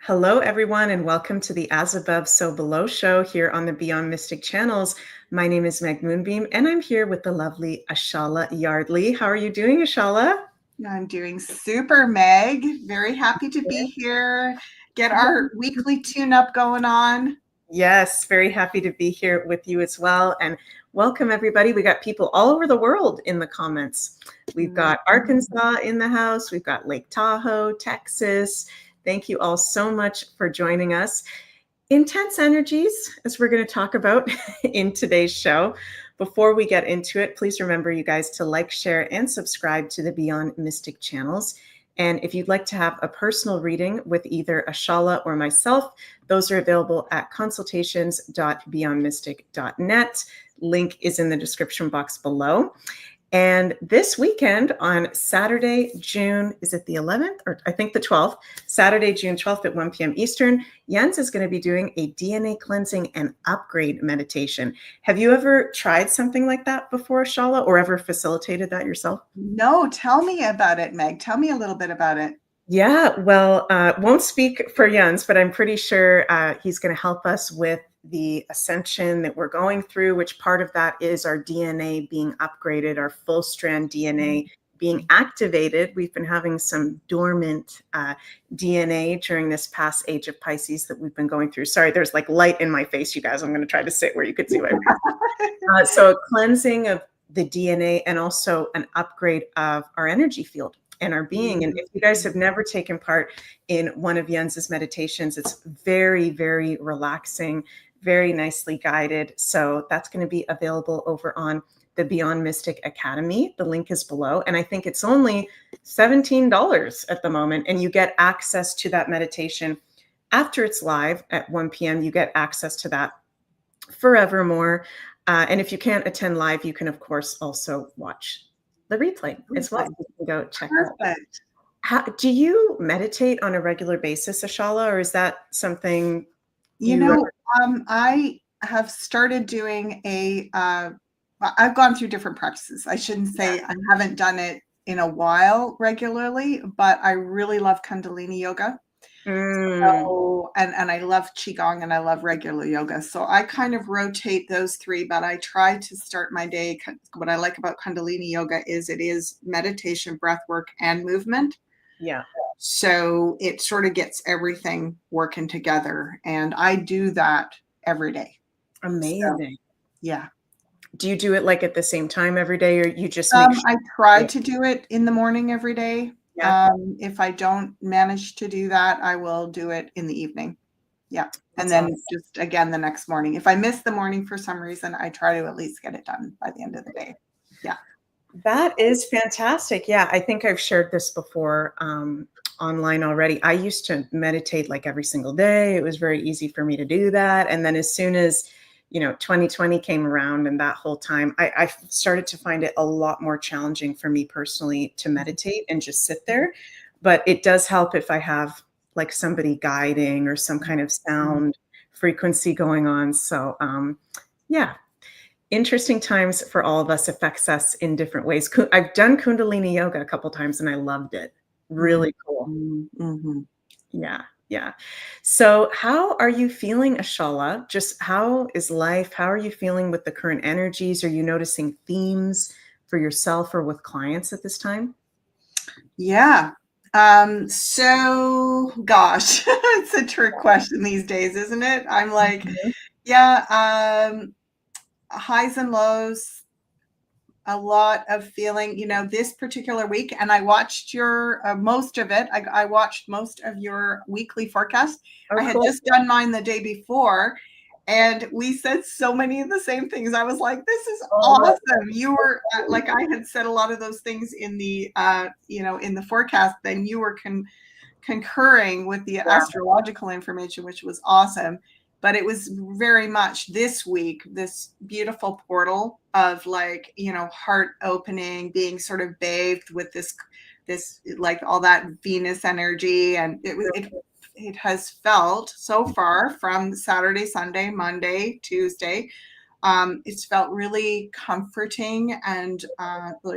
Hello, everyone, and welcome to the As Above, So Below show here on the Beyond Mystic channels. My name is Meg Moonbeam, and I'm here with the lovely Ashala Yardley. How are you doing, Ashala? I'm doing super, Meg. Very happy to be here. Get our weekly tune-up going on. Yes, very happy to be here with you as well. And welcome, everybody. We got people all over the world in the comments. We've got Arkansas in the house. We've got Lake Tahoe, Texas. Thank you all so much for joining us. Intense energies, as we're going to talk about in today's show. Before we get into it, please remember, you guys, to like, share, and subscribe to the Beyond Mystic channels. And if you'd like to have a personal reading with either Ashala or myself, those are available at consultations.beyondmystic.net. Link is in the description box below. And this weekend on Saturday, is it the 11th? Or I think the 12th, Saturday, June 12th at 1 p.m. Eastern, Jens is going to be doing a DNA cleansing and upgrade meditation. Have you ever tried something like that before, Ashala, or ever facilitated that yourself? No, tell me about it, Meg. Tell me a little bit about it. Yeah, well, won't speak for Jens, but I'm pretty sure he's going to help us with the ascension that we're going through, which part of that is our DNA being upgraded, our full strand DNA being activated. We've been having some dormant DNA during this past age of Pisces that we've been going through. Sorry, there's like light in my face, you guys. I'm going to try to sit where you could see my face. So a cleansing of the DNA and also an upgrade of our energy field and our being. And if you guys have never taken part in one of Jens's meditations, it's very, very relaxing, very nicely guided. So that's going to be available over on the Beyond Mystic Academy. The link is below. And I think it's only $17 at the moment. And you get access to that meditation after it's live at 1 p.m. You get access to that forevermore. And if you can't attend live, you can, of course, also watch the replay as well. You can go check it out. Do you meditate on a regular basis, Ashala, or is that something I have started doing I've gone through different practices. I shouldn't say I haven't done it in a while regularly, but I really love Kundalini yoga. So, and I love Qigong and I love regular yoga. So I kind of rotate those three, but I try to start my day. What I like about Kundalini yoga is it is meditation, breath work, and movement. Yeah. So it sort of gets everything working together. And I do that every day. Amazing. So, yeah. Do you do it like at the same time every day, or you just make sure? I try to do it in the morning every day. Yeah. If I don't manage to do that, I will do it in the evening. Yeah. And then just again the next morning. If I miss the morning for some reason, I try to at least get it done by the end of the day. Yeah. That is fantastic. Yeah, I think I've shared this before online already. I used to meditate like every single day. It was very easy for me to do that. And then as soon as 2020 came around and that whole time, I started to find it a lot more challenging for me personally to meditate and just sit there. But it does help if I have like somebody guiding or some kind of sound frequency going on. So yeah, interesting times for all of us, affects us in different ways. I've done Kundalini yoga a couple times and I loved it. Really cool. Mm-hmm. Yeah. So how are you feeling, Ashala? Just how is life? How are you feeling with the current energies? Are you noticing themes for yourself or with clients at this time? Yeah. So gosh, it's a trick question these days, isn't it? I'm like, yeah, highs and lows, a lot of feeling, this particular week. And I watched your most of it. I watched most of your weekly forecast. Oh, I had cool. just done mine the day before. And we said so many of the same things. I was like, this is awesome. You were like, I had said a lot of those things in the, in the forecast. Then you were concurring with the astrological information, which was awesome. But it was very much this week, this beautiful portal of like, heart opening, being sort of bathed with this like all that Venus energy. And it has felt so far from Saturday, Sunday, Monday, Tuesday. It's felt really comforting and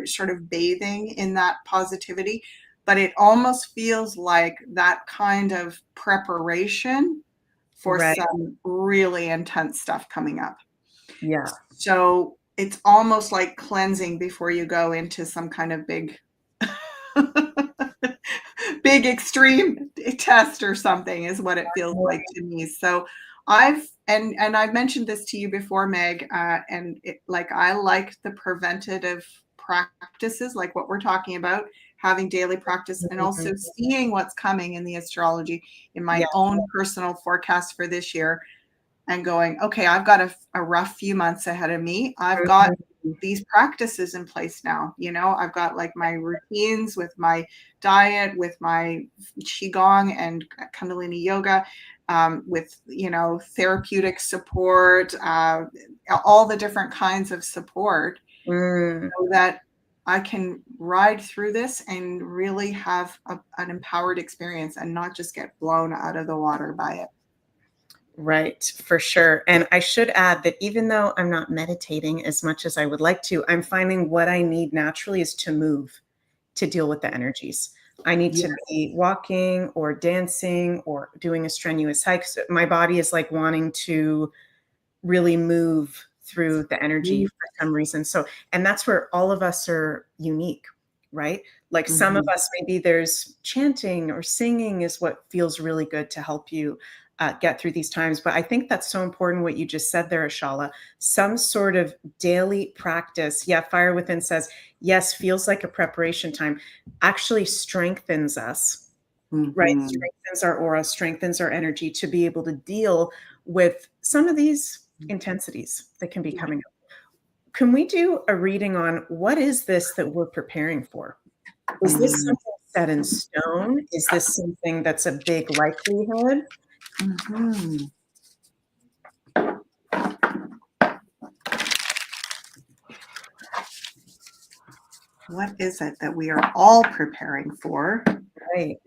sort of bathing in that positivity. but it almost feels like that kind of preparation for Right. some really intense stuff coming up. Yeah. So it's almost like cleansing before you go into some kind of big big extreme test or something is what it feels like to me. So I've mentioned this to you before, Meg, and like I like the preventative practices, like what we're talking about, having daily practice, and also seeing what's coming in the astrology in my own personal forecast for this year, and going, okay, I've got a rough few months ahead of me. I've got these practices in place now. You know, I've got like my routines with my diet, with my qigong and kundalini yoga, with, you know, therapeutic support, all the different kinds of support, so that I can ride through this and really have an empowered experience and not just get blown out of the water by it. Right, for sure. And I should add that even though I'm not meditating as much as I would like to, I'm finding what I need naturally is to move to deal with the energies. I need to be walking or dancing or doing a strenuous hike. So my body is like wanting to really move through the energy for some reason. So, and that's where all of us are unique, right? Like some of us, maybe there's chanting or singing is what feels really good to help you get through these times. But I think that's so important what you just said there, Ashala. Some sort of daily practice. Yeah, Fire Within says, yes, feels like a preparation time, actually strengthens us, right? Strengthens our aura, strengthens our energy to be able to deal with some of these intensities that can be coming up. Can we do a reading on what is this that we're preparing for? Is this something set in stone? Is this something that's a big likelihood? What is it that we are all preparing for? Right.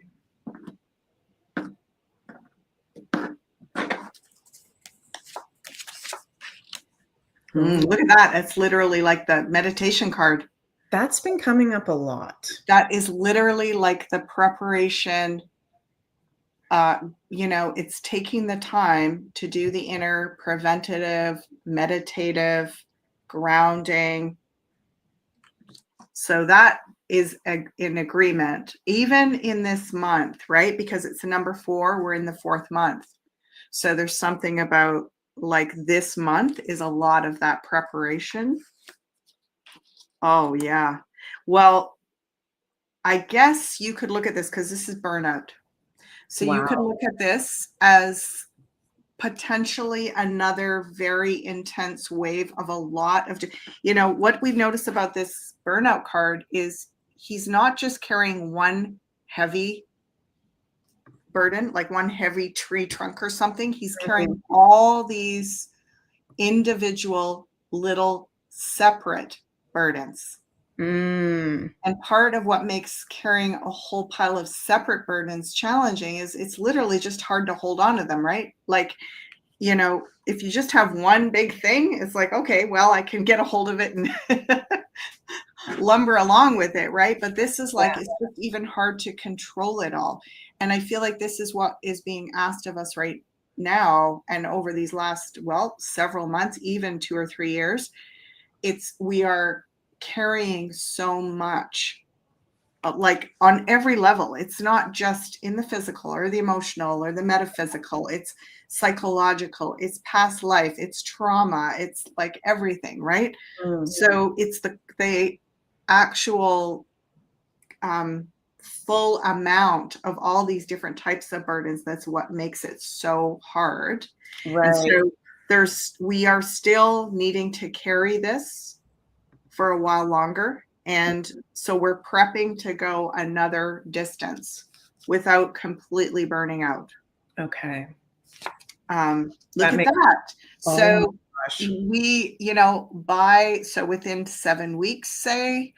Look at that. It's literally like the meditation card. That's been coming up a lot. That is literally like the preparation. You know, it's taking the time to do the inner preventative, meditative, grounding. So that is in agreement, even in this month, right? Because it's a number 4, we're in the 4th month. So there's something about like this month is a lot of that preparation. Oh, yeah. Well, I guess you could look at this because this is burnout. So you could look at this as potentially another very intense wave of a lot of, you know, what we've noticed about this burnout card is he's not just carrying one heavy burden, like one heavy tree trunk or something. He's carrying all these individual little separate burdens. And part of what makes carrying a whole pile of separate burdens challenging is it's literally just hard to hold on to them, right? Like, you know, if you just have one big thing, it's like, okay, well, I can get a hold of it and lumber along with it, right? But this is like, it's just even hard to control it all. And I feel like this is what is being asked of us right now and over these last, well, several months, even 2 or 3 years. We are carrying so much, like on every level. It's not just in the physical or the emotional or the metaphysical. It's psychological, it's past life, it's trauma, it's like everything, right? So it's the actual full amount of all these different types of burdens that's what makes it so hard. And so we are still needing to carry this for a while longer. And so we're prepping to go another distance without completely burning out. Okay. Look at that. So we, you know, within 7 weeks, say,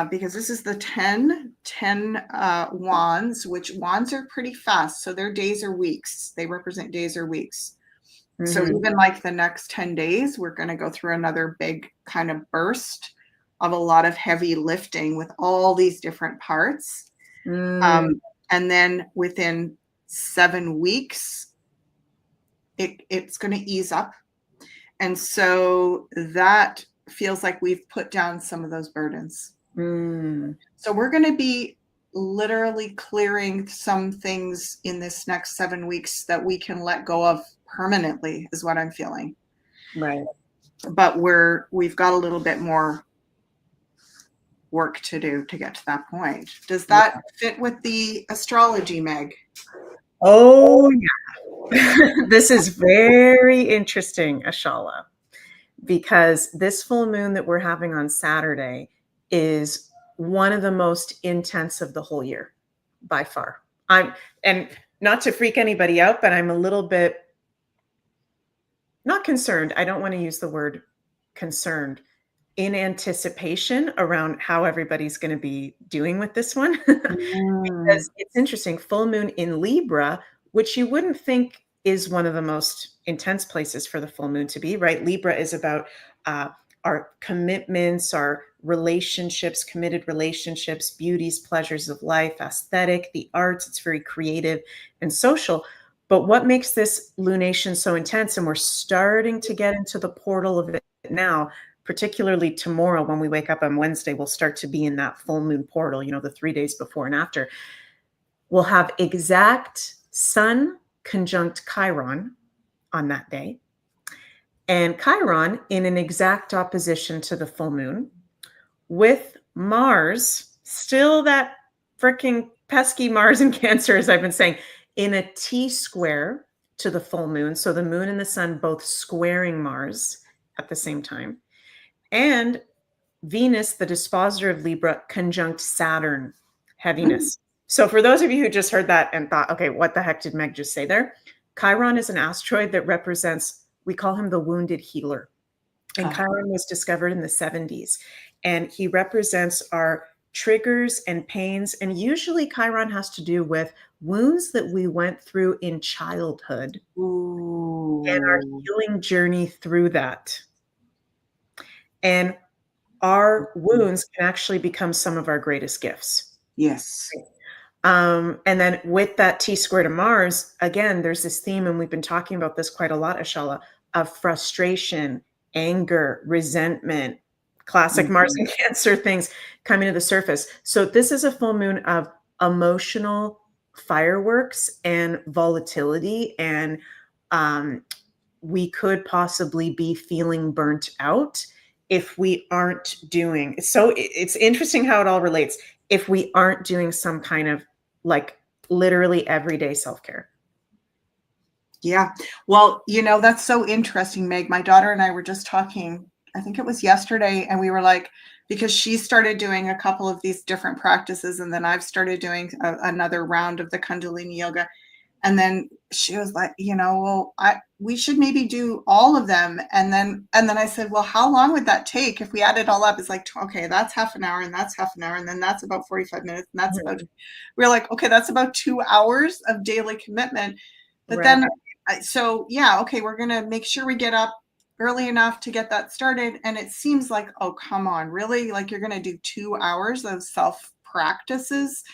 because this is the 10 wands, which wands are pretty fast. So they're days or weeks. They represent days or weeks. So even like the next 10 days, we're going to go through another big kind of burst of a lot of heavy lifting with all these different parts. And then within 7 weeks, it's going to ease up. And so that feels like we've put down some of those burdens. So we're going to be literally clearing some things in this next 7 weeks that we can let go of permanently, is what I'm feeling. Right. But we've got a little bit more work to do to get to that point. Does that fit with the astrology, Meg? Oh, yeah. This is very interesting, Ashala, because this full moon that we're having on Saturday is one of the most intense of the whole year by far. And not to freak anybody out, but I'm a little bit not concerned. I don't want to use the word concerned, in anticipation around how everybody's going to be doing with this one. Because it's interesting, full moon in Libra, which you wouldn't think is one of the most intense places for the full moon to be, right? Libra is about our commitments, our relationships, committed relationships, beauties, pleasures of life, aesthetic, the arts. It's very creative and social. But what makes this lunation so intense, and we're starting to get into the portal of it now, particularly tomorrow when we wake up on Wednesday, we'll start to be in that full moon portal, the 3 days before and after. We'll have exact Sun conjunct Chiron on that day. And Chiron in an exact opposition to the full moon, with Mars, still that freaking pesky Mars in Cancer, as I've been saying, in a T square to the full moon. So the moon and the sun both squaring Mars at the same time. And Venus, the dispositor of Libra, conjunct Saturn, heaviness. So for those of you who just heard that and thought, okay, what the heck did Meg just say there? Chiron is an asteroid that represents, we call him the wounded healer. And Chiron was discovered in the 70s. And he represents our triggers and pains. And usually Chiron has to do with wounds that we went through in childhood and our healing journey through that. And our wounds can actually become some of our greatest gifts. Yes. And then with that T square to Mars, again, there's this theme, and we've been talking about this quite a lot, Ashala, of frustration, anger, resentment, classic Mars and Cancer things coming to the surface. So this is a full moon of emotional fireworks and volatility, and we could possibly be feeling burnt out if we aren't doing. So it's interesting how it all relates. If we aren't doing some kind of literally everyday self-care. Yeah. Well, that's so interesting, Meg. My daughter and I were just talking, I think it was yesterday, and we were like, because she started doing a couple of these different practices, and then I've started doing another round of the Kundalini yoga. And then she was like, well, we should maybe do all of them. And then I said, well, how long would that take if we add it all up? It's like, okay, that's half an hour, and that's half an hour, and then that's about 45 minutes, and that's about, we're like, okay, that's about 2 hours of daily commitment. But then, so yeah, okay, we're going to make sure we get up early enough to get that started. And it seems like, oh, come on, really? Like you're going to do 2 hours of self practices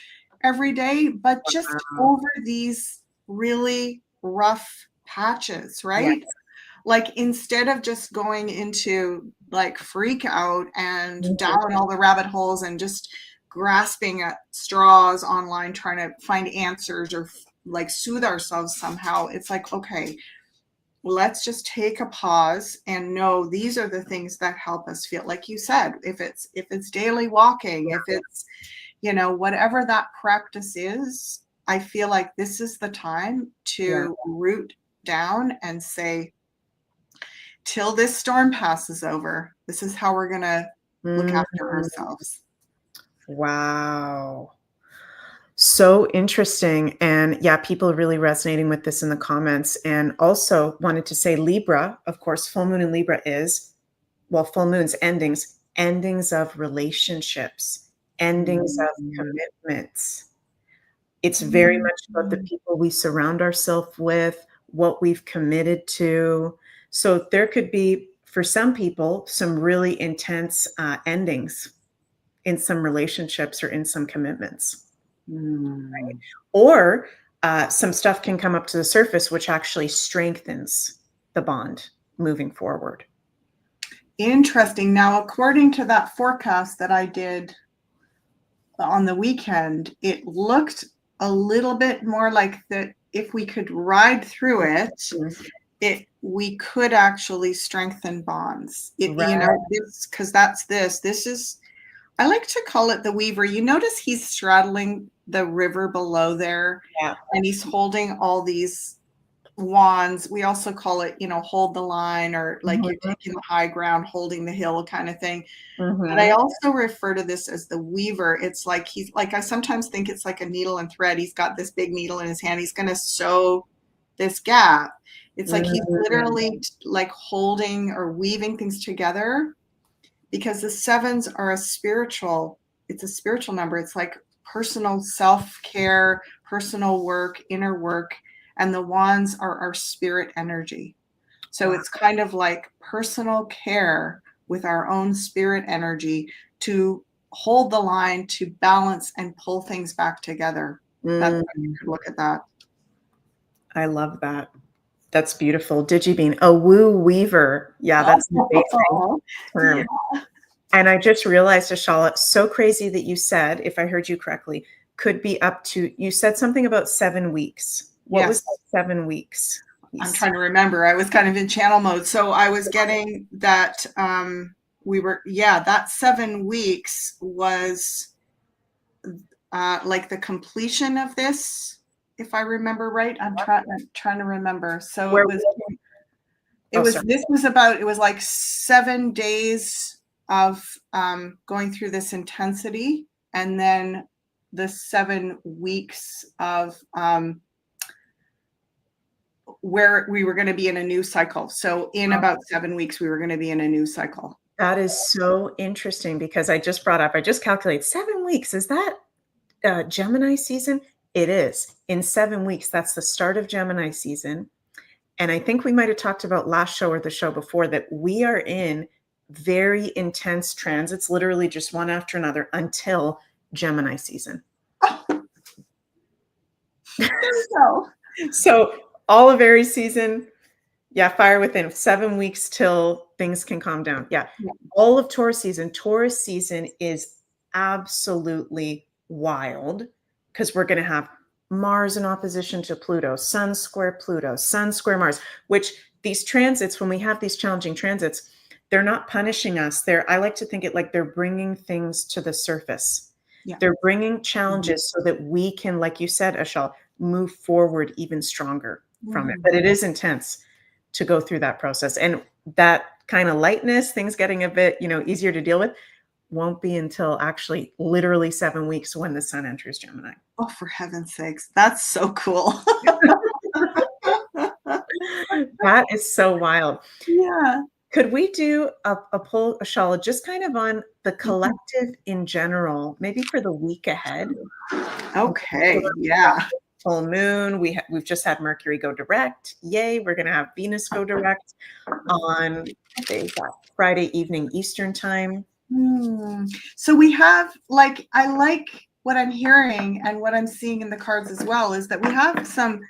every day, but just over these really rough patches, right? Yes. Like instead of just going into freak out and down all the rabbit holes and just grasping at straws online, trying to find answers or soothe ourselves somehow, it's like, okay, let's just take a pause and know these are the things that help us feel, like you said, if it's daily walking, if it's whatever that practice is, I feel like this is the time to root down and say, till this storm passes over, this is how we're going to look after ourselves. Wow. So interesting. And yeah, people are really resonating with this in the comments. And also wanted to say Libra, of course, full moon in Libra is, full moon's endings of relationships, endings of commitments. It's very much about the people we surround ourselves with, what we've committed to. So there could be, for some people, some really intense endings in some relationships or in some commitments. Mm. Or some stuff can come up to the surface, which actually strengthens the bond moving forward. Interesting. Now, according to that forecast that I did on the weekend, it looked a little bit more like that if we could ride through it, we could actually strengthen bonds. Because this is, I like to call it the weaver. You notice he's straddling the river below there, and he's holding all these wands. We also call it, hold the line, or like you're taking the high ground, holding the hill kind of thing. But I also refer to this as the weaver. It's like I sometimes think it's like a needle and thread. He's got this big needle in his hand. He's going to sew this gap. It's like he's literally like holding or weaving things together, because the sevens are it's a spiritual number. It's like personal self-care, personal work, inner work, and the wands are our spirit energy. So it's kind of like personal care with our own spirit energy to hold the line, to balance and pull things back together. That's how you could look at that. I love that. That's beautiful. Digibean, a woo weaver. Yeah, that's an amazing term. Yeah. And I just realized, Ashala, so crazy that you said, if I heard you correctly, could be up to, you said something about 7 weeks. What was that 7 weeks? I'm trying to remember. I was kind of in channel mode. So I was getting that that 7 weeks was like the completion of this, if I remember right. I'm trying to remember. So it was like 7 days of going through this intensity, and then the 7 weeks of where we were going to be in a new cycle. So in about 7 weeks, we were going to be in a new cycle. That is so interesting, because I just calculated 7 weeks. Is that Gemini season? It is. In 7 weeks, that's the start of Gemini season. And I think we might have talked about last show or the show before that we are in very intense transits, literally just one after another, until Gemini season. So all of Aries season, fire within 7 weeks till things can calm down. All of Taurus season is absolutely wild, because we're going to have Mars in opposition to Pluto, Sun square Mars, which these transits, when we have these challenging transits, they're not punishing us. I like to think it like they're bringing things to the surface. They're bringing challenges so that we can, like you said, Ashal, move forward even stronger from it. But it is intense to go through that process. And that kind of lightness, things getting a bit, easier to deal with, won't be until actually literally 7 weeks when the sun enters Gemini. Oh, for heaven's sakes. That's so cool. That is so wild. Yeah. Could we do a poll, Ashala, just kind of on the collective in general, maybe for the week ahead? Okay. Yeah. Full moon. We've just had Mercury go direct. Yay. We're going to have Venus go direct on Friday evening Eastern time. So we have, I like what I'm hearing and what I'm seeing in the cards as well, is that we have some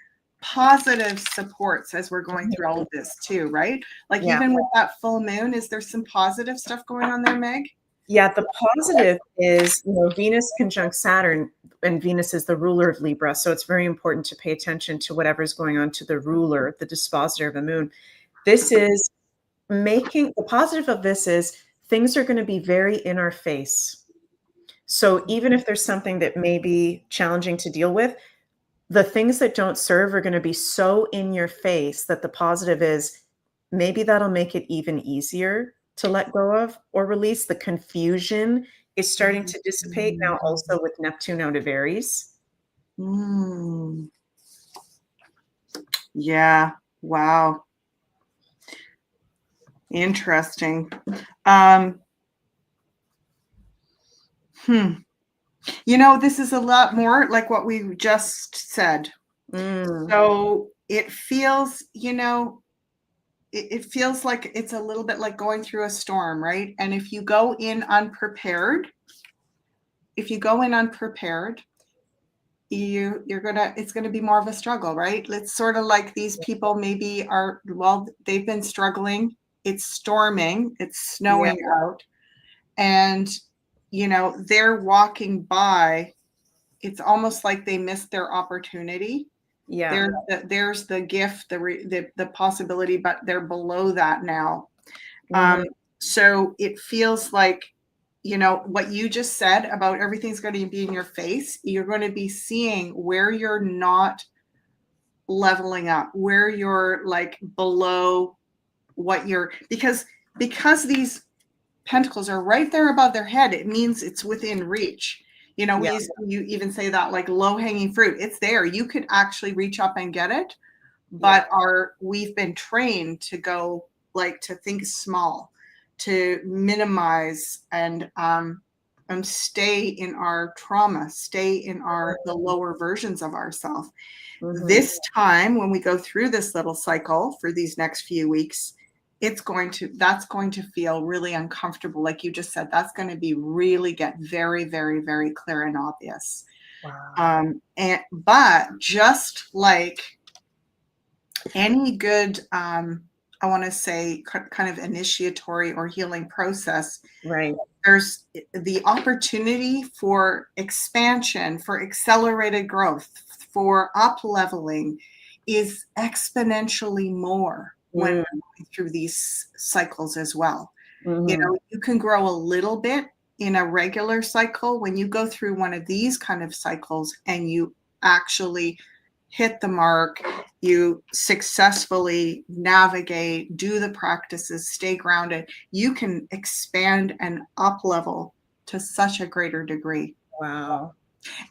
positive supports as we're going through all of this too, right? Even with that full moon, is there some positive stuff going on there, Meg? Yeah, the positive is, Venus conjunct Saturn, and Venus is the ruler of Libra. So it's very important to pay attention to whatever's going on to the ruler, the dispositor of the moon. This is the positive of this is things are going to be very in our face. So even if there's something that may be challenging to deal with, the things that don't serve are going to be so in your face that the positive is maybe that'll make it even easier to let go of or release. The confusion is starting to dissipate now, also with Neptune out of Aries. Yeah. Wow. Interesting. This is a lot more like what we just said. So it feels, it feels like it's a little bit like going through a storm, right? And if you go in unprepared, it's gonna be more of a struggle, right? It's sort of like these people maybe are, well, they've been struggling. It's storming, it's Yeah. snowing out, and they're walking by. It's almost like they missed their opportunity. Yeah. There's the gift, the possibility, but they're below that now. Mhm. So it feels like, what you just said about everything's going to be in your face. You're going to be seeing where you're not leveling up, where you're like below what you're, because these pentacles are right there above their head. It means it's within reach. Yeah. You even say that, like, low hanging fruit. It's there. You could actually reach up and get it, Yeah. but we've been trained to go, like, to think small, to minimize, and stay in our trauma, stay in the lower versions of ourselves. Mhm. This time, when we go through this little cycle for these next few weeks, that's going to feel really uncomfortable. Like you just said, that's going to be really get very, very, very clear and obvious. Wow. But just like any good, I want to say, kind of initiatory or healing process, Right. there's the opportunity for expansion, for accelerated growth, for up leveling is exponentially more when Mm. we're going through these cycles as well. Mhm. You can grow a little bit in a regular cycle. When you go through one of these kind of cycles and you actually hit the mark, you successfully navigate, do the practices, stay grounded, you can expand and up level to such a greater degree. Wow.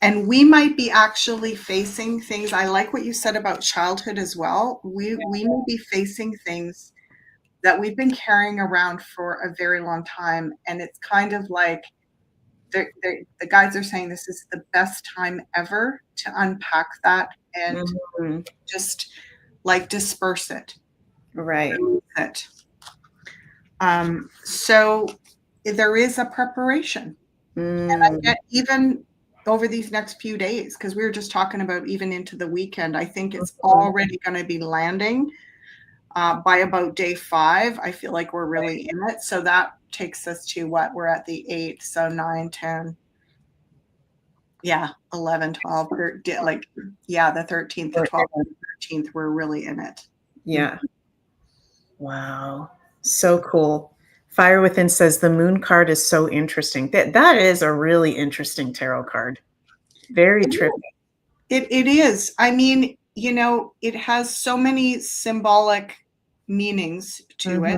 And we might be actually facing things. I like what you said about childhood as well. We may be facing things that we've been carrying around for a very long time. And it's kind of like the guides are saying this is the best time ever to unpack that and Mhm. just like disperse it, Right. release it. So there is a preparation. And I Mm. get, even over these next few days, because we were just talking about even into the weekend, I think it's Mhm. already going to be landing. By about day 5, I feel like we're really in it. So that takes us to what? We're at the 8th, so 9, 10, yeah, 11, 12, like, yeah, the 13th, the 12th, the 13th, we're really in it. Yeah. Wow. So cool. Fire Within says the moon card is so interesting. That is a really interesting tarot card. Very trippy. It is. I mean, it has so many symbolic meanings to Mhm.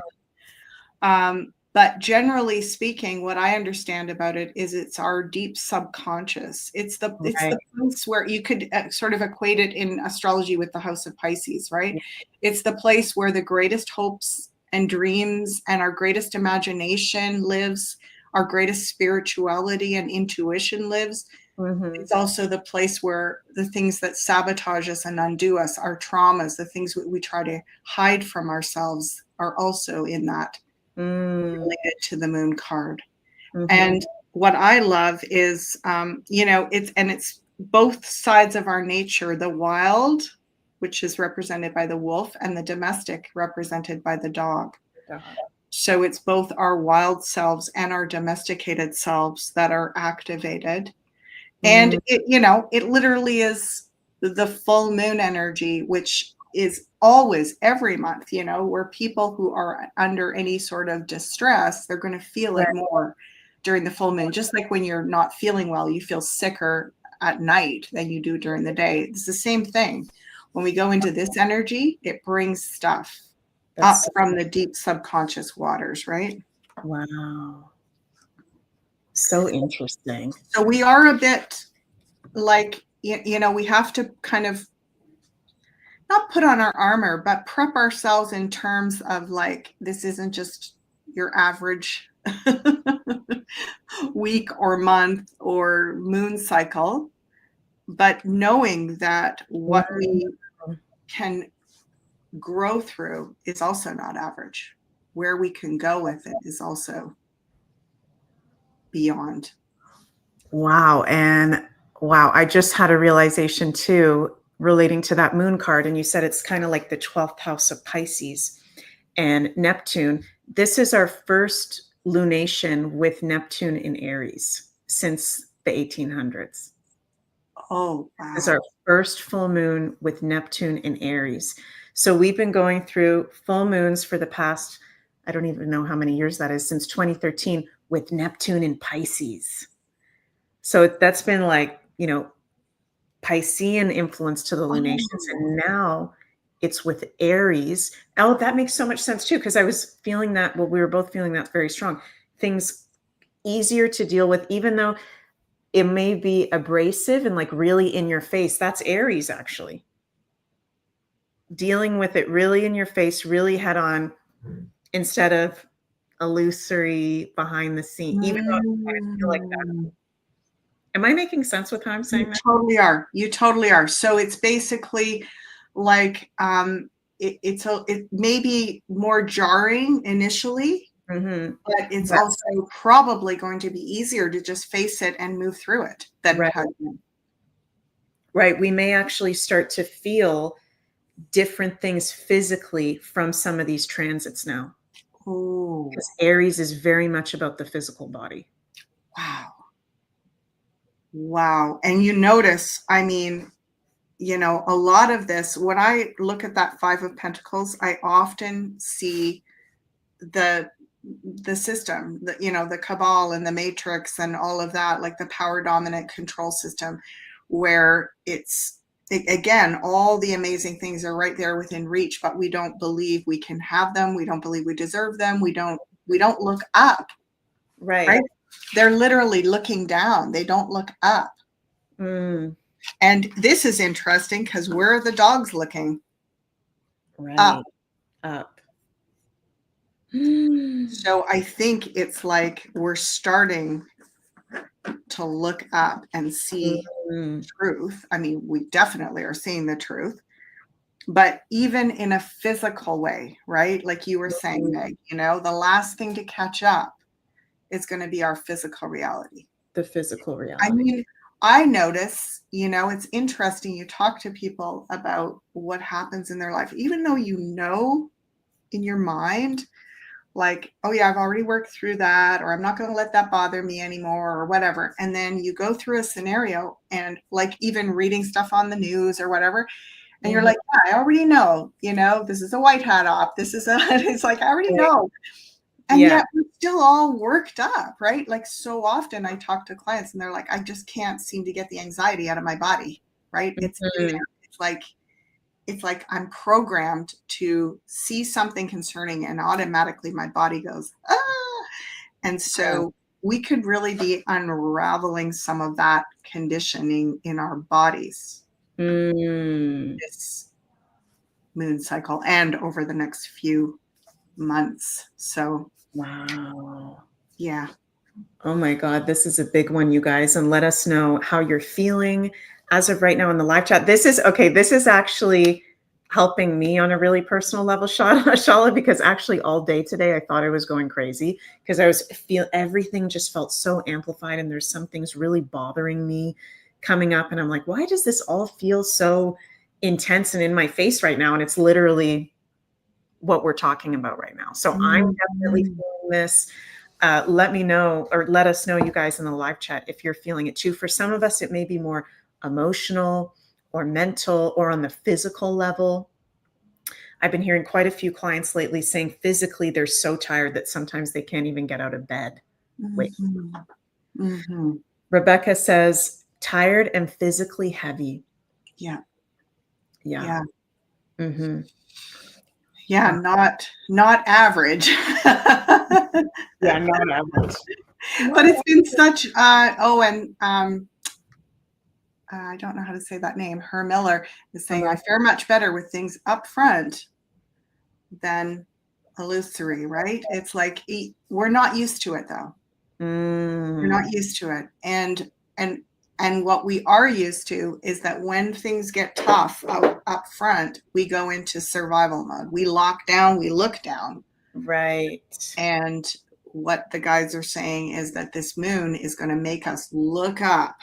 it. But generally speaking, what I understand about it is it's our deep subconscious. It's Right. the place where you could sort of equate it in astrology with the House of Pisces, right? It's the place where the greatest hopes and dreams and our greatest imagination lives, our greatest spirituality and intuition lives. Mhm. It's also the place where the things that sabotage us and undo us, our traumas, the things we try to hide from ourselves, are also in that, Mm. related to the moon card. Mhm. And what I love is, it's both sides of our nature, the wild, which is represented by the wolf, and the domestic, represented by the dog. So it's both our wild selves and our domesticated selves that are activated. And Mm. it literally is the full moon energy, which is always every month, where people who are under any sort of distress, they're going to feel it Right. more during the full moon. Just like when you're not feeling well, you feel sicker at night than you do during the day. It's the same thing. When we go into this energy, it brings stuff up That's from the deep subconscious waters, right? wow. So interesting. So we are a bit like, we have to kind of not put on our armor, but prep ourselves in terms of, like, this isn't just your average week or month or moon cycle, but knowing that what we Mhm. can grow through is also not average. Where we can go with it is also beyond. Wow. And Wow, I just had a realization too relating to that moon card. And you said it's kind of like the 12th house of Pisces and Neptune. This is our first lunation with Neptune in Aries since the 1800s. Oh, This is wow. our first full moon with Neptune in Aries. So we've been going through full moons for the past, I don't even know how many years that is, since 2013 with Neptune in Pisces. So that's been like, Piscean influence to the lunations. Oh. And now it's with Aries. Oh, that makes so much sense too, because I was feeling that, well, we were both feeling that very strong. Things easier to deal with, even though it may be abrasive and like really in your face. That's Aries, actually. Dealing with it really in your face, really head on, instead of illusory behind the scene, even though I feel like that. Mm. Am I making sense with how I'm You saying that? totally are. You totally are. So it's basically like it may be more jarring initially, Mm-hmm. but it's Yes. also probably going to be easier to just face it and move through it than Right. Right. We may actually start to feel different things physically from some of these transits now, Oh, because Aries is very much about the physical body. wow. Wow. And you notice, I mean, a lot of this, when I look at that Five of Pentacles, I often see the system, the cabal and the matrix and all of that, like the power dominant control system, where again, all the amazing things are right there within reach, but we don't believe we can have them. We don't believe we deserve them. We don't look up, Right. right? They're literally looking down. They don't look up. Mm, And this is interesting because where are the dogs looking? Up. right. Up. Mm, So I think it's like we're starting to look up and see mm, truth. I mean, we definitely are seeing the truth, but even in a physical way, right? Like you were saying, mm. Meg, the last thing to catch up is going to be our physical reality. The physical I reality. mean, I notice, it's interesting. You talk to people about what happens in their life, even though in your mind, like, oh yeah, I've already worked through that, or I'm not going to let that bother me anymore, or whatever. And then you go through a scenario and like even reading stuff on the news or whatever, and you're Mhm. like, yeah, I already know, this is a white hat op. This is it's like, I already Right. know. And Yeah. yet we're still all worked up, right? Like so often I talk to clients and they're like, I just can't seem to get the anxiety out of my body, right? It's in Mhm. there. It's like I'm programmed to see something concerning and automatically my body goes, ah. And Yeah. so we could really be unraveling some of that conditioning in our bodies Mm. this moon cycle and over the next few months. So, Wow. yeah. Oh my God, this is a big one, you guys. And let us know how you're feeling as of right now in the live chat. This is actually helping me on a really personal level, Shala, because actually all day today I thought I was going crazy because everything just felt so amplified and there's some things really bothering me coming up. And I'm like, why does this all feel so intense and in my face right now? And it's literally what we're talking about right now. So I'm definitely Mhm. feeling this. Let me know, or let us know, you guys in the live chat, if you're feeling it too. For some of us, it may be more emotional or mental or on the physical level. I've been hearing quite a few clients lately saying physically they're so tired that sometimes they can't even get out of bed. Wait. Mhm. Mhm. Rebecca says, tired and physically heavy. Yeah. Yeah. Yeah. Mm-hmm. Yeah. Not average. Yeah, not average. But it's been such and I don't know how to say that name. Her Miller is saying I fare much better with things up front than illusory, right? It's like we're not used to it though. We're Mm, not used to it. And what we are used to is that when things get tough up front, we go into survival mode. We lock down, we look down. right. And what the guides are saying is that this moon is going to make us look up.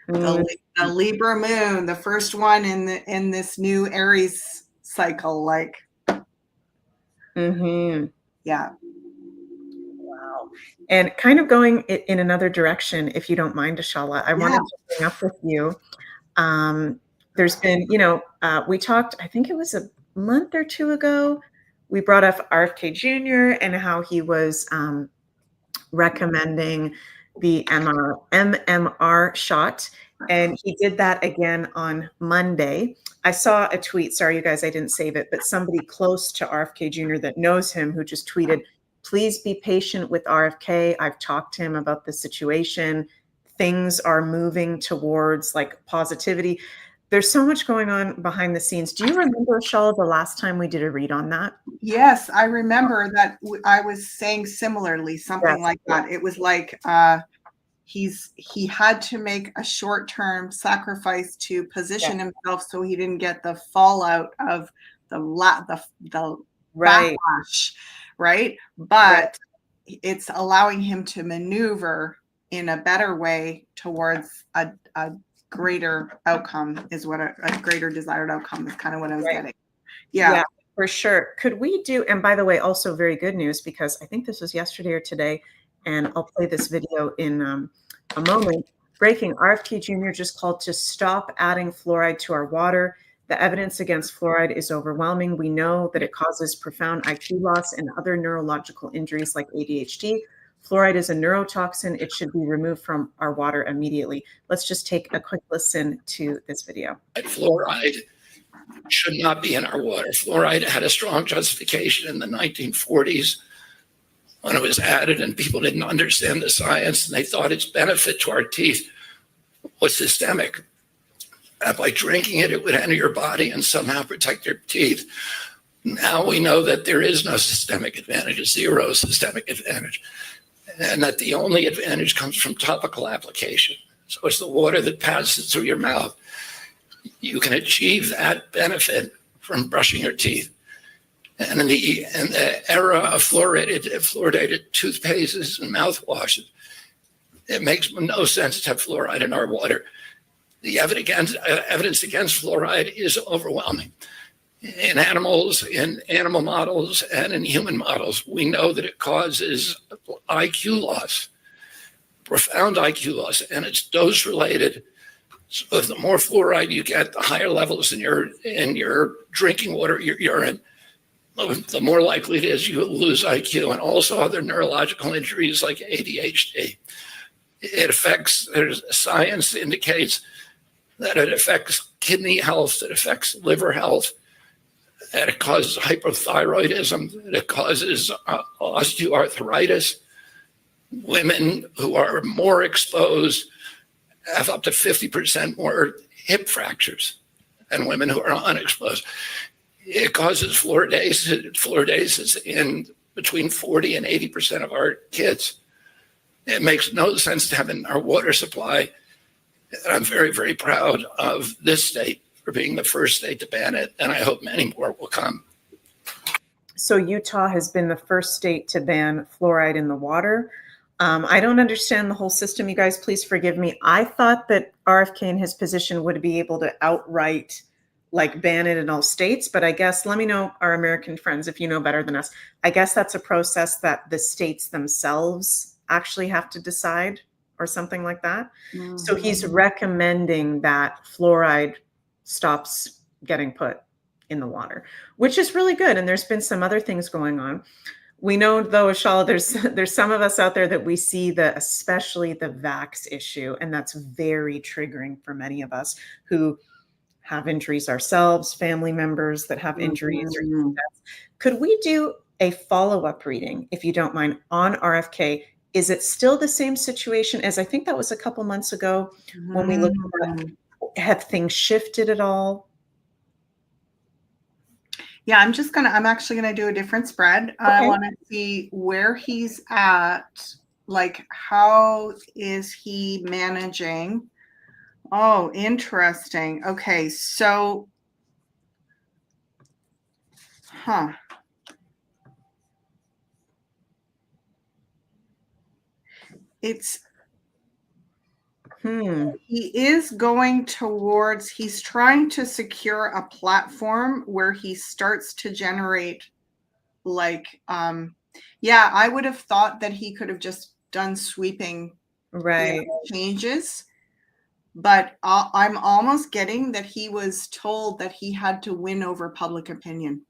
Mm, The Libra moon, the first one in this new Aries cycle. Like, mm-hmm. yeah. Wow. And kind of going in another direction, if you don't mind, Ashala, I Yeah. wanted to bring up with you. Um, there's been, we talked, I think it was a month or two ago, we brought up RFK Jr. and how he was recommending the MMR shot. And he did that again on Monday. I saw a tweet. Sorry, you guys, I didn't save it, but somebody close to RFK Jr. that knows him who just tweeted, please be patient with RFK. I've talked to him about the situation. Things are moving towards like positivity. There's so much going on behind the scenes. Do you remember, Shaw, the last time we did a read on that? Yes, I remember that I was saying similarly, something Yes. like that. It was like he had to make a short-term sacrifice to position himself so he didn't get the fallout of the Right. backlash, right? But it's allowing him to maneuver in a better way towards a greater outcome, is what a greater desired outcome is kind of what I was getting. Yeah, for sure. Could we do, and by the way, also very good news, because I think this was yesterday or today, and I'll play this video in a moment. Breaking, RFK Jr. just called to stop adding fluoride to our water. The evidence against fluoride is overwhelming. We know that it causes profound IQ loss and other neurological injuries like ADHD. Fluoride is a neurotoxin. It should be removed from our water immediately. Let's just take a quick listen to this video. Fluoride should not be in our water. Fluoride had a strong justification in the 1940s when it was added, and people didn't understand the science, and they thought its benefit to our teeth was systemic. And by drinking it, it would enter your body and somehow protect your teeth. Now we know that there is no systemic advantage, zero systemic advantage, and that the only advantage comes from topical application. So it's the water that passes through your mouth. You can achieve that benefit from brushing your teeth. And in the era of fluoridated toothpastes and mouthwashes, it makes no sense to have fluoride in our water. The evidence against fluoride is overwhelming. In animals, in animal models, and in human models, we know that it causes IQ loss, profound IQ loss, and it's dose related. So the more fluoride you get, the higher levels in your drinking water, your urine, the more likely it is you lose IQ and also other neurological injuries like ADHD. It affects, there's science indicates that it affects kidney health, it affects liver health, that it causes hypothyroidism, that it causes osteoarthritis. Women who are more exposed have up to 50% more hip fractures than women who are unexposed. It causes fluoridasis in between 40 and 80% of our kids. It makes no sense to have in our water supply. And I'm very, very proud of this state for being the first state to ban it, and I hope many more will come. So Utah has been the first state to ban fluoride in the water. I don't understand the whole system. You guys, please forgive me. I thought that RFK in his position would be able to outright like ban it in all states, but I guess, let me know, our American friends, if you know better than us. I guess that's a process that the states themselves actually have to decide or something like that. Mm-hmm. So he's recommending that fluoride stops getting put in the water, which is really good. And there's been some other things going on. We know, though, Ashala, there's some of us out there that we see especially the vax issue, and that's very triggering for many of us who have injuries ourselves, family members that have injuries. Mm-hmm. Could we do a follow-up reading, if you don't mind, on RFK? Is it still the same situation as I think that was a couple months ago when we looked at that? Have things shifted at all? Yeah, I'm actually gonna do a different spread. Okay. I want to see where he's at, like how is he managing? Oh, interesting. Okay, so it's He is going towards, he's trying to secure a platform where he starts to generate like, yeah, I would have thought that he could have just done sweeping changes, but I'm almost getting that he was told that he had to win over public opinion.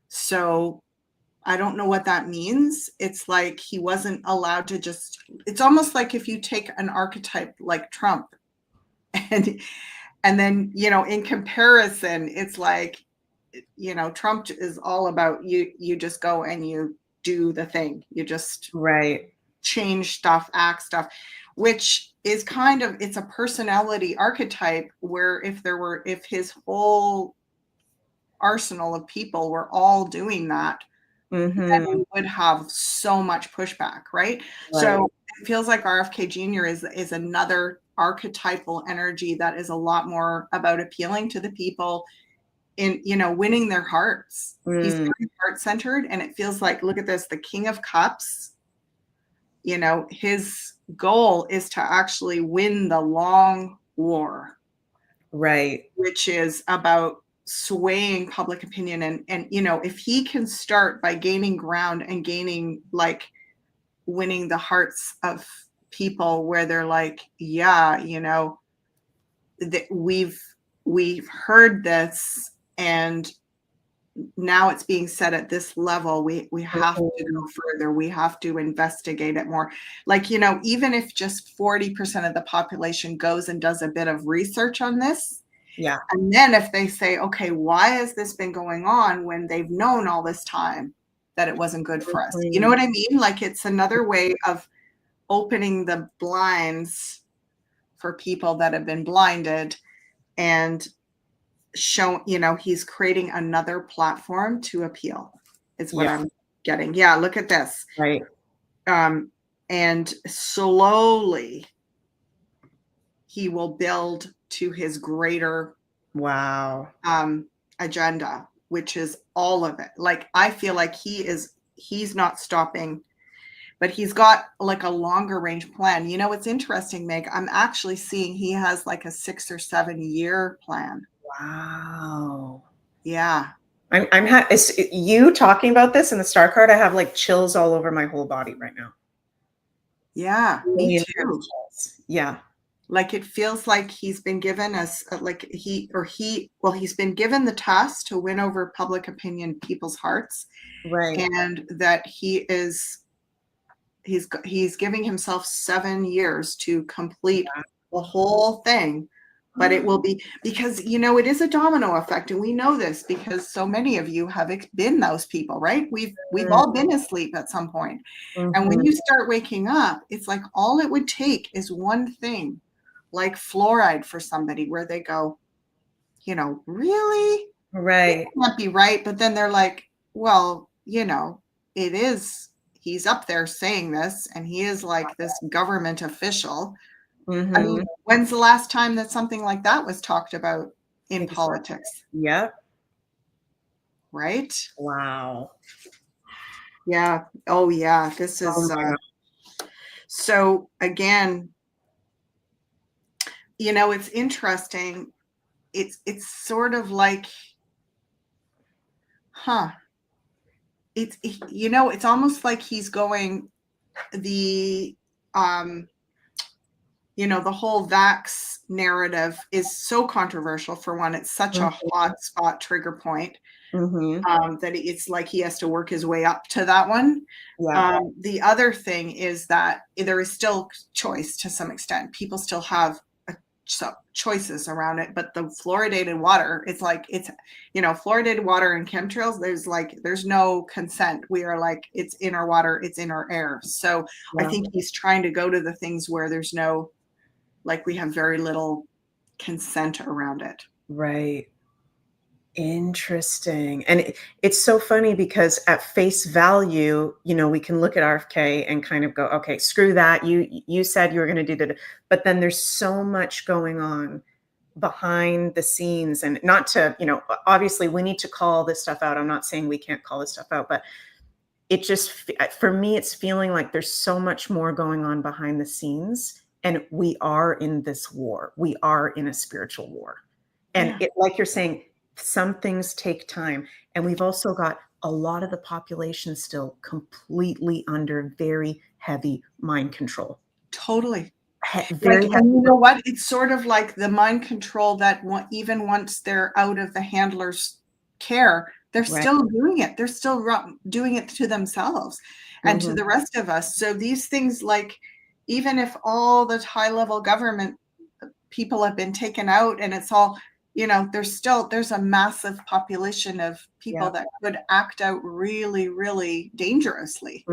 So I don't know what that means. It's like he wasn't allowed to just, it's almost like if you take an archetype like Trump and then, you know, in comparison, it's like, you know, Trump is all about you just go and you do the thing. You just change stuff, act stuff, which is kind of, it's a personality archetype where if his whole arsenal of people were all doing that, then we would have so much pushback, right? So it feels like RFK Jr. is another archetypal energy that is a lot more about appealing to the people, in, you know, winning their hearts. He's very heart-centered, and it feels like, look at this, the King of Cups, you know, his goal is to actually win the long war, which is about swaying public opinion. And you know, if he can start by gaining ground and gaining, like, winning the hearts of people where they're like, yeah, you know, that we've heard this, and now it's being said at this level, we have to go further, we have to investigate it more. Like, you know, even if just 40% of the population goes and does a bit of research on this, and then if they say, okay, why has this been going on when they've known all this time that it wasn't good for us? You know what I mean? Like, it's another way of opening the blinds for people that have been blinded, and show, you know, he's creating another platform to appeal, is what I'm getting. Yeah, look at this. And slowly he will build to his greater agenda, which is all of it. Like, I feel like he's not stopping, but he's got like a longer range plan. You know, it's interesting, Meg, I'm actually seeing he has like a 6 or 7 year plan. Yeah. Is you talking about this in the star card? I have like chills all over my whole body right now. Yeah, me too. Yeah. Like, it feels like he's been given he's been given the task to win over public opinion, people's hearts. And that he's giving himself 7 years to complete the whole thing. But it will be, because, you know, it is a domino effect, and we know this because so many of you have been those people, right? We've all been asleep at some point. And when you start waking up, it's like all it would take is one thing, like fluoride for somebody, where they go, you know, really? It can't be right. But then they're like, well, you know, it is. He's up there saying this, and he is like this government official. I mean, when's the last time that something like that was talked about in politics? Right? Wow. Yeah. Oh, yeah. This is so, again, you know, it's interesting. It's sort of like, it's, you know, it's almost like he's going the you know, the whole vax narrative is so controversial. For one, it's such a hot spot trigger point that it's like he has to work his way up to that one. The other thing is that there is still choice to some extent. People still have choices around it, but the fluoridated water, it's like, it's, you know, fluoridated water and chemtrails, there's no consent. We are like, it's in our water, it's in our air. So I think he's trying to go to the things where there's no, like, we have very little consent around it. Interesting. And it's so funny because at face value, you know, we can look at RFK and kind of go, okay, screw that. You said you were going to do that. But then there's so much going on behind the scenes, and not to, you know, obviously we need to call this stuff out. I'm not saying we can't call this stuff out, but it just, for me, it's feeling like there's so much more going on behind the scenes, and we are in this war. We are in a spiritual war. And Yeah. like you're saying, some things take time. And we've also got a lot of the population still completely under very heavy mind control. Totally. Very Like, heavy. and you know what? It's sort of like the mind control that even once they're out of the handler's care, they're Right. still doing it. They're still doing it to themselves and to the rest of us. So these things, like, even if all the high-level government people have been taken out and it's all, you know, there's a massive population of people that could act out really, really dangerously.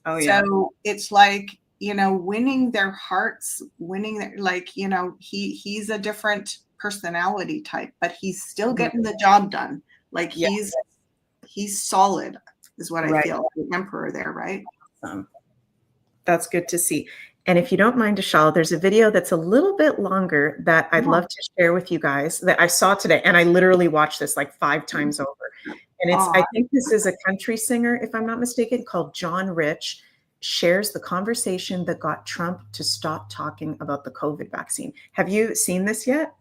Oh, yeah. So it's like, you know, winning their hearts, like, you know, he's a different personality type, but he's still getting the job done. Like he's solid is what I feel. The emperor there, right? That's good to see. And if you don't mind, Ashala, there's a video that's a little bit longer that I'd love to share with you guys that I saw today. And I literally watched this like 5 times over. And it's, I think this is a country singer, if I'm not mistaken, called John Rich, shares the conversation that got Trump to stop talking about the COVID vaccine. Have you seen this yet?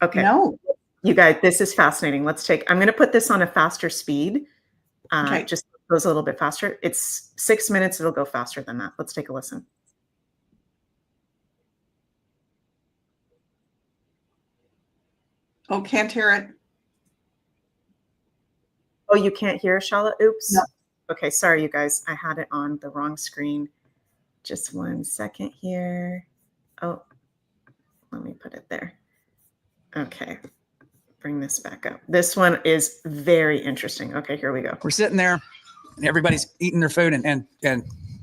Okay. No. You guys, this is fascinating. I'm going to put this on a faster speed. Just goes a little bit faster. It's 6 minutes. It'll go faster than that. Let's take a listen. Oh, can't hear it. Oh, you can't hear Ashala? Oops. No. Okay, sorry, you guys. I had it on the wrong screen. Just 1 second here. Oh, let me put it there. Okay, bring this back up. This one is very interesting. Okay, here we go. We're sitting there, and everybody's eating their food, and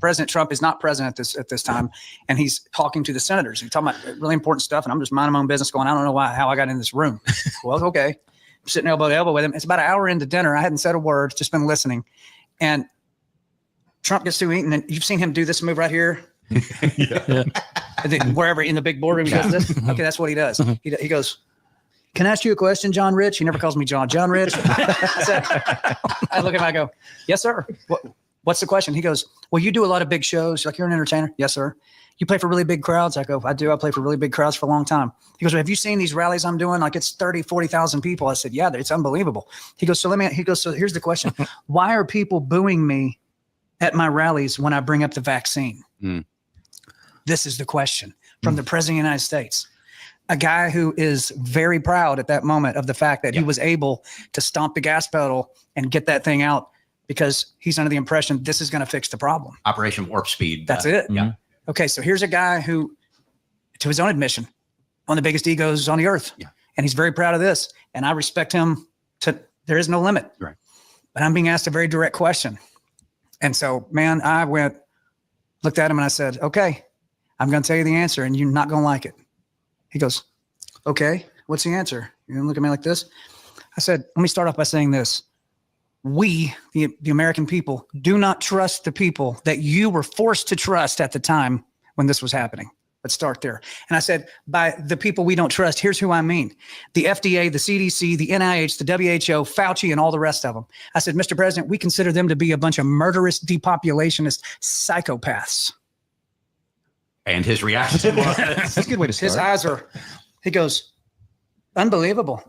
President Trump is not president at this time, and he's talking to the senators. He's talking about really important stuff, and I'm just minding my own business going, I don't know how I got in this room. Well, okay. I'm sitting elbow to elbow with him. It's about an hour into dinner. I hadn't said a word, just been listening. And Trump gets through eating, and you've seen him do this move right here. Wherever in the big boardroom, he does this. Okay, that's what he does. He goes, can I ask you a question, John Rich? He never calls me John. John Rich. I look at him, I go, yes, sir. What's the question? He goes, well, you do a lot of big shows. Like, you're an entertainer? Yes, sir. You play for really big crowds? I go, I do. I play for really big crowds for a long time. He goes, well, have you seen these rallies I'm doing? Like, it's 30, 40,000 people. I said, yeah, it's unbelievable. He goes, so here's the question. Why are people booing me at my rallies when I bring up the vaccine? This is the question from the president of the United States. A guy who is very proud at that moment of the fact that he was able to stomp the gas pedal and get that thing out, because he's under the impression this is going to fix the problem. Operation Warp Speed. That's it. Yeah. Okay. So here's a guy who, to his own admission, one of the biggest egos on the earth. Yeah. And he's very proud of this. And I respect him there is no limit. Right. But I'm being asked a very direct question. And so, man, I looked at him and I said, okay, I'm going to tell you the answer and you're not going to like it. He goes, okay, what's the answer? You're going to look at me like this? I said, let me start off by saying this. We, the American people, do not trust the people that you were forced to trust at the time when this was happening. Let's start there. And I said, by the people we don't trust, here's who I mean. The FDA, the CDC, the NIH, the WHO, Fauci, and all the rest of them. I said, Mr. President, we consider them to be a bunch of murderous, depopulationist psychopaths. And his reaction was, that's a good way to start. His eyes are, he goes, unbelievable.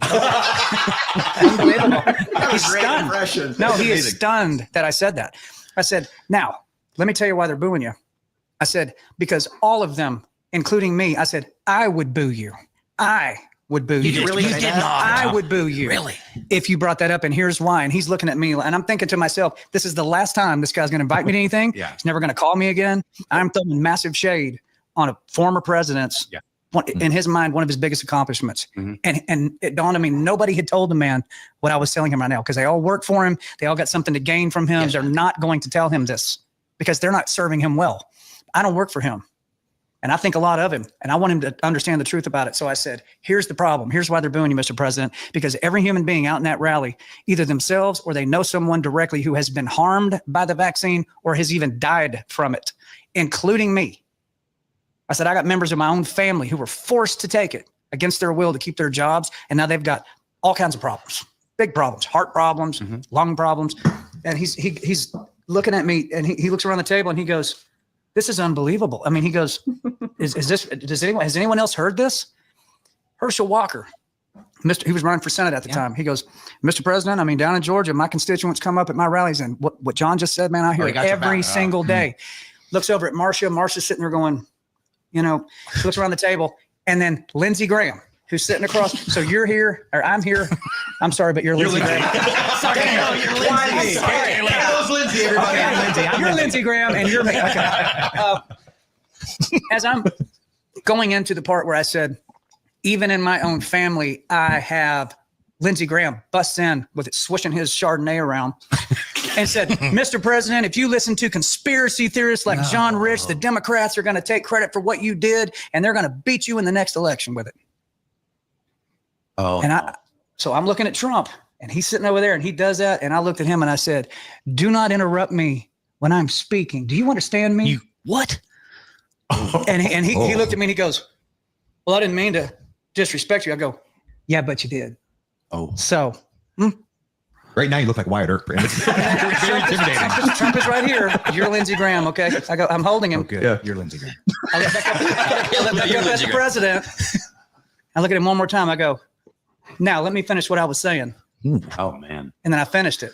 Unbelievable. He's stunned. No, he is stunned that I said that. I said, now, let me tell you why they're booing you. I said, because all of them, including me, I said, I would boo you. I would boo you. You really did not. I would boo you. Really? If you brought that up, and here's why. And he's looking at me, and I'm thinking to myself, this is the last time this guy's going to invite me to anything. Yeah. He's never going to call me again. I'm throwing massive shade on a former president's, in his mind, one of his biggest accomplishments. And it dawned on me, nobody had told the man what I was telling him right now, because they all work for him. They all got something to gain from him. They're not going to tell him this because they're not serving him well. I don't work for him. And I think a lot of him, and I want him to understand the truth about it. So I said, here's the problem. Here's why they're booing you, Mr. President, because every human being out in that rally, either themselves or they know someone directly who has been harmed by the vaccine or has even died from it, including me. I said, I got members of my own family who were forced to take it against their will to keep their jobs. And now they've got all kinds of problems, big problems, heart problems, lung problems. And he's looking at me, and he looks around the table and he goes, "This is unbelievable." I mean, he goes, has anyone else heard this? Herschel Walker, he was running for Senate at the time. He goes, "Mr. President, I mean, down in Georgia, my constituents come up at my rallies, and what John just said, man, I hear it every single day." Looks over at Marcia. Marcia's sitting there going, she looks around the table, and then Lindsey Graham, who's sitting across. So you're here, or I'm here. I'm sorry, but you're Lindsey Graham. Sorry, no, you're Lindsey. Lindsey, everybody. Okay. I'm Lindsey. You're Lindsey Graham, and you're me. Okay. As I'm going into the part where I said, even in my own family, I have Lindsey Graham busts in with it swishing his Chardonnay around and said, "Mr. President, if you listen to conspiracy theorists like John Rich, the Democrats are going to take credit for what you did, and they're going to beat you in the next election with it." So I'm looking at Trump, and he's sitting over there, and he does that, and I looked at him and I said, "Do not interrupt me when I'm speaking. Do you understand me?" What? And he looked at me and he goes, "Well, I didn't mean to disrespect you." I go, "Yeah, but you did." So right now you look like Wyatt Earp. Very intimidating. Trump is right here. You're Lindsey Graham, okay? I go, I'm holding him. Oh, good. Yeah. You're Lindsey Graham. I look back up as the president. I look at him one more time. I go, "Now let me finish what I was saying." Oh, man. And then I finished it.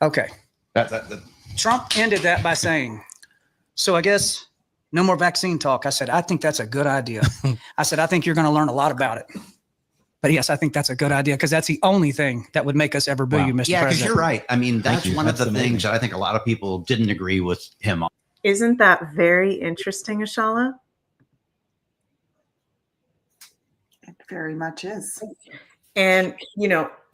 Okay. Trump ended that by saying, "So I guess no more vaccine talk." I said, "I think that's a good idea." I said, "I think you're going to learn a lot about it. But yes, I think that's a good idea because that's the only thing that would make us ever boo you, Mr. Yeah, because President." you're right. I mean, that's one of the things that I think a lot of people didn't agree with him on. Isn't that very interesting, Ashala? It very much is. And,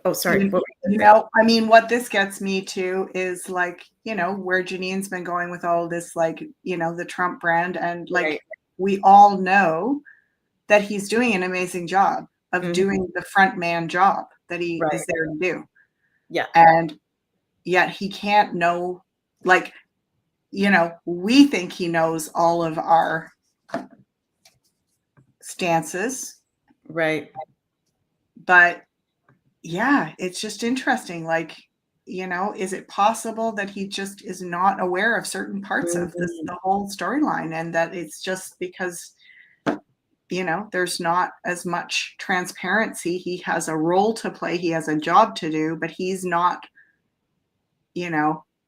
oh, sorry. I mean, what this gets me to is like, where Janine's been going with all this, like, the Trump brand. And like, we all know that he's doing an amazing job of doing the front man job that he is there to do. Yeah. And yet he can't know, like, we think he knows all of our stances. Right. But yeah, it's just interesting. Like, is it possible that he just is not aware of certain parts of the whole storyline, and that it's just because there's not as much transparency. He has a role to play. He has a job to do, but he's not,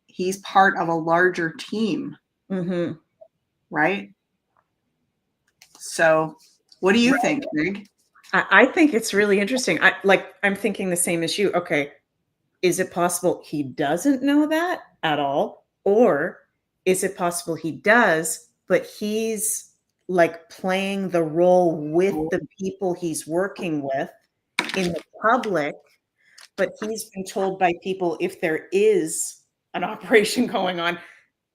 he's part of a larger team. Mm-hmm. Right. So what do you think, Meg? I think it's really interesting. I'm thinking the same as you. Okay. Is it possible he doesn't know that at all? Or is it possible he does, but he's like playing the role with the people he's working with in the public, but he's been told by people, if there is an operation going on,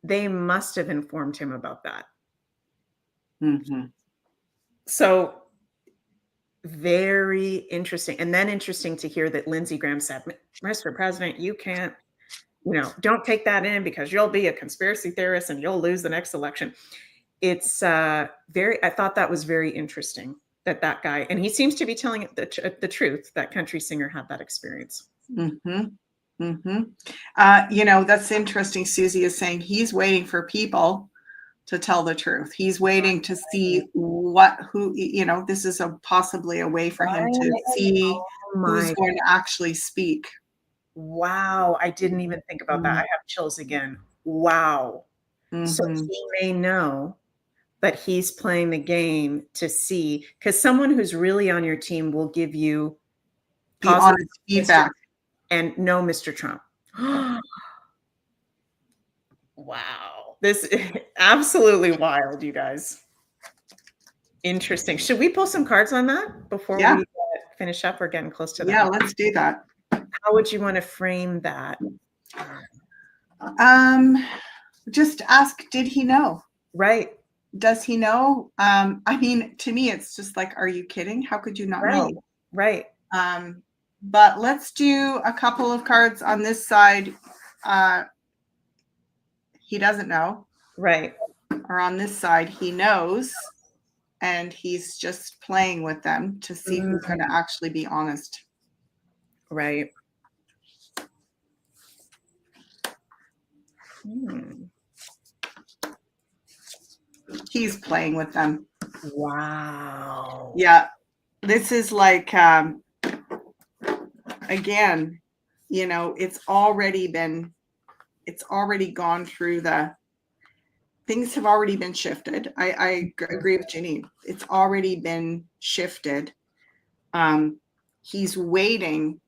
they must have informed him about that. Mm-hmm. So very interesting. And then interesting to hear that Lindsey Graham said, "Mr. President, you can't, don't take that in because you'll be a conspiracy theorist and you'll lose the next election." It's I thought that was very interesting that guy, and he seems to be telling the truth. That country singer had that experience. Mm-hmm. Mm-hmm. That's interesting. Susie is saying he's waiting for people to tell the truth. He's waiting to see this is possibly a way for him to see who's going to actually speak. Wow. I didn't even think about that. I have chills again. Wow. Mm-hmm. So he may know, but he's playing the game to see, because someone who's really on your team will give you positive feedback. And no, Mr. Trump. Wow. This is absolutely wild, you guys. Interesting. Should we pull some cards on that before we finish up? We're getting close to that. Yeah, let's do that. How would you want to frame that? Just ask, did he know? Right. Does he know? I mean, to me, it's just like, are you kidding? How could you not know? Right. But let's do a couple of cards on this side. He doesn't know. Right. Or on this side, he knows. And he's just playing with them to see who's going to actually be honest. Right. Hmm. He's playing with them. Wow. Yeah. This is like, again, you know, it's already gone through things have already been shifted. I agree with Ginny. It's already been shifted. He's waiting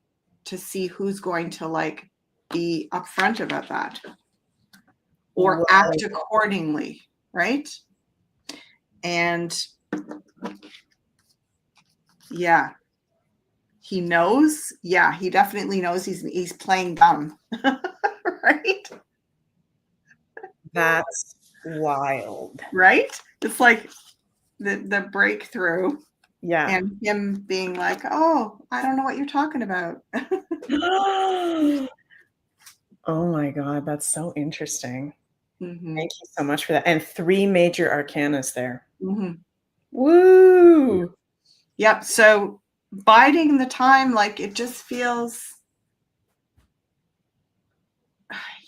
to see who's going to like be upfront about that or act accordingly, right? And yeah, he knows. Yeah, he definitely knows he's playing dumb, right? That's wild. Right? It's like the breakthrough. Yeah. And him being like, oh, I don't know what you're talking about. Oh my God, that's so interesting. Mm-hmm. Thank you so much for that. And 3 major arcanas there. Mm-hmm. Woo! Yep. So biding the time, like it just feels,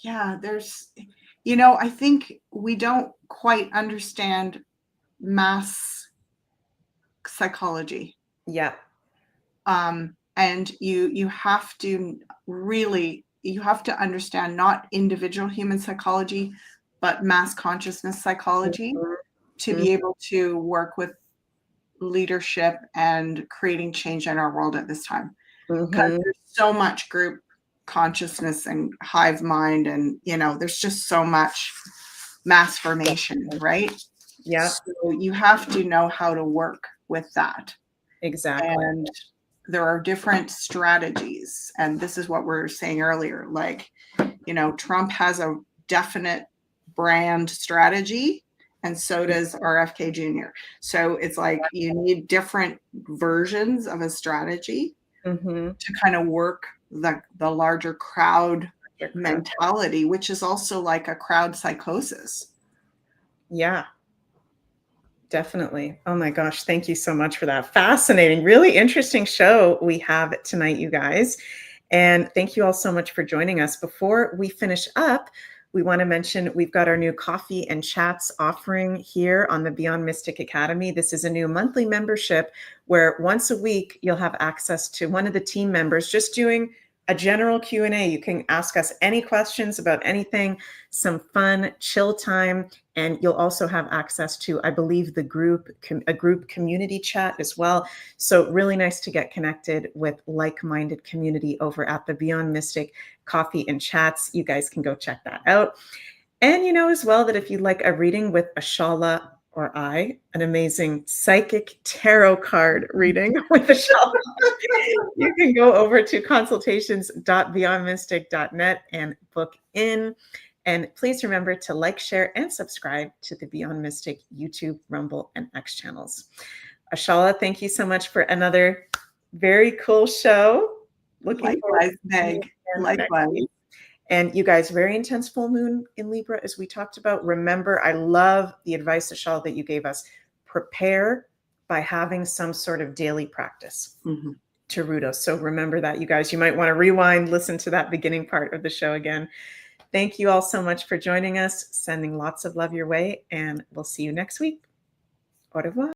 yeah, there's, you know, I think we don't quite understand mass psychology. Yeah. And you have to really, you have to understand not individual human psychology, but mass consciousness psychology to be able to work with leadership and creating change in our world at this time. Because there's so much group consciousness and hive mind, and you know, there's just so much mass formation, right? Yeah. So you have to know how to work with that. Exactly. And there are different strategies. And this is what we were saying earlier. Like, you know, Trump has a definite brand strategy, and so does RFK Jr. So it's like you need different versions of a strategy to kind of work the larger crowd mentality, which is also like a crowd psychosis. Yeah. Definitely. Oh my gosh. Thank you so much for that. Fascinating, really interesting show we have tonight, you guys. And thank you all so much for joining us. Before we finish up, we want to mention we've got our new coffee and chats offering here on the Beyond Mystic Academy. This is a new monthly membership where once a week you'll have access to one of the team members just doing a general Q&A. You can ask us any questions about anything, some fun, chill time, and you'll also have access to, I believe, a group community chat as well. So really nice to get connected with like-minded community over at the Beyond Mystic Coffee and Chats. You guys can go check that out. And you know as well that if you'd like a reading with Ashala or I, an amazing psychic tarot card reading with Ashala, you can go over to consultations.beyondmystic.net and book in. And please remember to like, share, and subscribe to the Beyond Mystic YouTube, Rumble, and X channels. Ashala, thank you so much for another very cool show. Looking Likewise, Meg. Likewise. And you guys, very intense full moon in Libra, as we talked about. Remember, I love the advice, Ashala, that you gave us. Prepare by having some sort of daily practice to root us. So remember that, you guys. You might want to rewind, listen to that beginning part of the show again. Thank you all so much for joining us. Sending lots of love your way, and we'll see you next week. Au revoir.